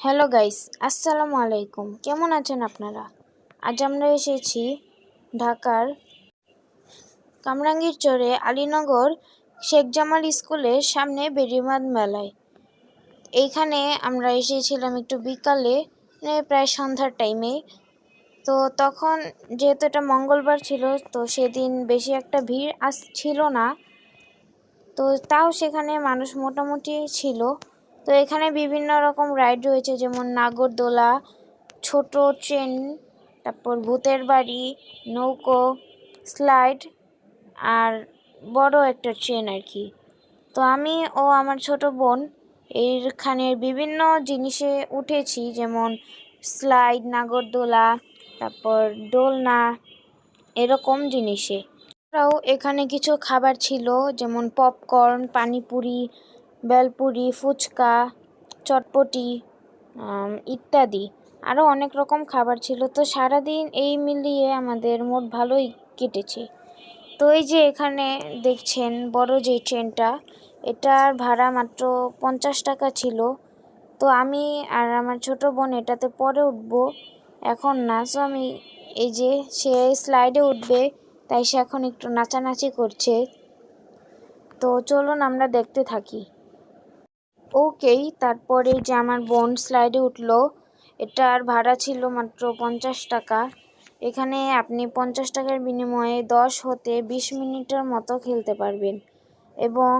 Hello guys, আসসালামু আলাইকুম। কেমন আছেন আপনারা? আজ আমরা এসেছি ঢাকার কামরাঙ্গীরচরে আলীনগর শেখ জামাল স্কুলের সামনে বেড়িবাঁধ মেলায়। এইখানে আমরা এসেছিলাম একটু বিকালে, প্রায় সন্ধ্যার টাইমে। তো তখন যেহেতু এটা মঙ্গলবার ছিল, তো সেদিন বেশি একটা ভিড় ছিল না। তো তাও সেখানে মানুষ মোটামুটি ছিল। তো এখানে বিভিন্ন রকম রাইড রয়েছে, যেমন নাগরদোলা, ছোট ট্রেন, তারপর ভূতের বাড়ি, নৌকো, স্লাইড আর বড় একটা ট্রেন আর কি। তো আমি ও আমার ছোট বোন এইখানের বিভিন্ন জিনিসে উঠেছি, যেমন স্লাইড, নাগরদোলা, তারপর দোলনা, এরকম জিনিসে। এছাড়াও এখানে কিছু খাবার ছিল, যেমন পপকর্ন, পানিপুরি, বেলপুরি, ফুচকা, চটপটি ইত্যাদি। আরও অনেক রকম খাবার ছিল। তো সারাদিন এই মিলিয়ে আমাদের মোট ভালোই কেটেছে। তো এই যে এখানে দেখছেন বড় যে ট্রেনটা, এটার ভাড়া মাত্র 50 টাকা ছিল। তো আমি আর আমার ছোট বোন এটাতে পরে উঠবো, এখন না। সো আমি এই যে সে স্লাইডে উঠবে, তাই সে এখন একটু নাচানাচি করছে। তো চলুন আমরা দেখতে থাকি। ওকেই, তারপরে যে আমার বোন স্লাইডে উঠলো, এটার ভাড়া ছিল মাত্র 50 টাকা। এখানে আপনি 50 টাকার বিনিময়ে 10 হতে 20 মিনিটের মতো খেলতে পারবেন এবং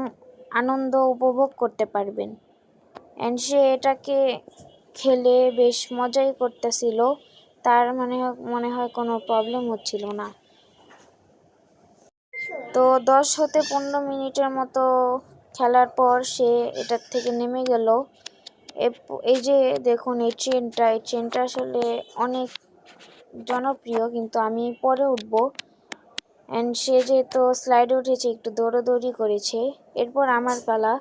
আনন্দ উপভোগ করতে পারবেন। অ্যান্ড সে এটাকে খেলে বেশ মজাই করতেছিল, তার মনে হয় কোনো প্রবলেম হচ্ছিল না। তো 10 হতে 15 মিনিটের মতো খেলার পর সে এটার থেকে নেমে গেল। এই যে দেখুন এই ট্রেনটা আসলে অনেক জনপ্রিয়, কিন্তু আমি পরে উঠবো। অ্যান্ড সে যেহেতু স্লাইডে উঠেছে, একটু দৌড়াদৌড়ি করেছে। এরপর আমার পালা।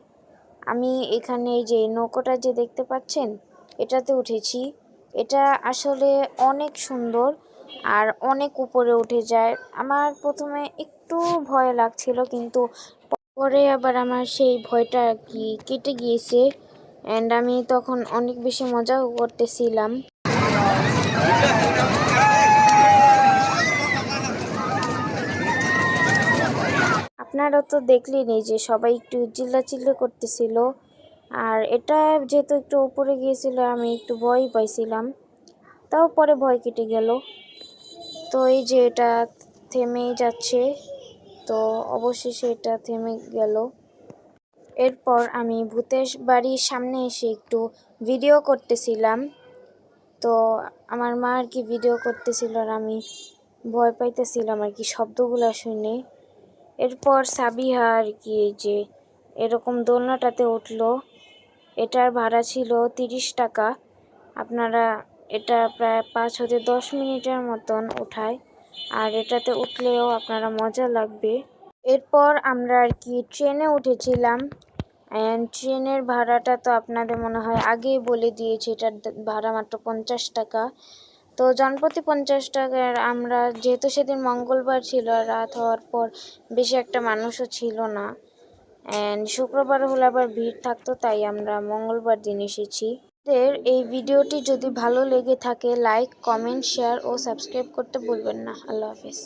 আমি এখানে এই যে নৌকোটা যে দেখতে পাচ্ছেন, এটাতে উঠেছি। এটা আসলে অনেক সুন্দর আর অনেক উপরে উঠে যায়। আমার প্রথমে একটু ভয় লাগছিল, কিন্তু পরে আবার আমার সেই ভয়টা কি কেটে গিয়েছে। অ্যান্ড আমি তখন অনেক বেশি মজাও করতেছিলাম। আপনারা তো দেখলেনই যে সবাই একটু চিল্লাচিল্লি করতেছিল। আর এটা যেহেতু একটু উপরে গিয়েছিল, আমি একটু ভয় পাইছিলাম, তাও পরে ভয় কেটে গেল। তো এই যে এটা থেমেই যাচ্ছে, তো অবশেষে এটা থেমে গেল। এরপর আমি ভূতের বাড়ির সামনে এসে একটু ভিডিও করতেছিলাম। তো আমার মা আর কি ভিডিও করতেছিল, আর আমি ভয় পাইতেছিলাম আর কি শব্দগুলো শুনে। এরপর সাবিহা আর কি এই যে এরকম দোলনাটাতে উঠলো। এটার ভাড়া ছিল 30 টাকা। আপনারা এটা প্রায় 5 হতে 10 মিনিটের মতন উঠায়, আর এটাতে উঠলেও আপনারা মজা লাগবে। এরপর আমরা আর কি ট্রেনে উঠেছিলাম। অ্যান্ড ট্রেনের ভাড়াটা তো আপনাদের মনে হয় আগেই বলে দিয়েছি, এটার ভাড়া মাত্র 50 টাকা। তো জনপ্রতি 50 টাকার আমরা, যেহেতু সেদিন মঙ্গলবার ছিল, রাত হওয়ার পর বেশি একটা মানুষও ছিল না, অ্যান্ড শুক্রবার হলে আবার ভিড় থাকতো, তাই আমরা মঙ্গলবার দিন এসেছি। এই ভিডিওটি যদি ভালো লেগে থাকে, লাইক, কমেন্ট, শেয়ার ও সাবস্ক্রাইব করতে ভুলবেন না। আল্লাহ হাফেজ।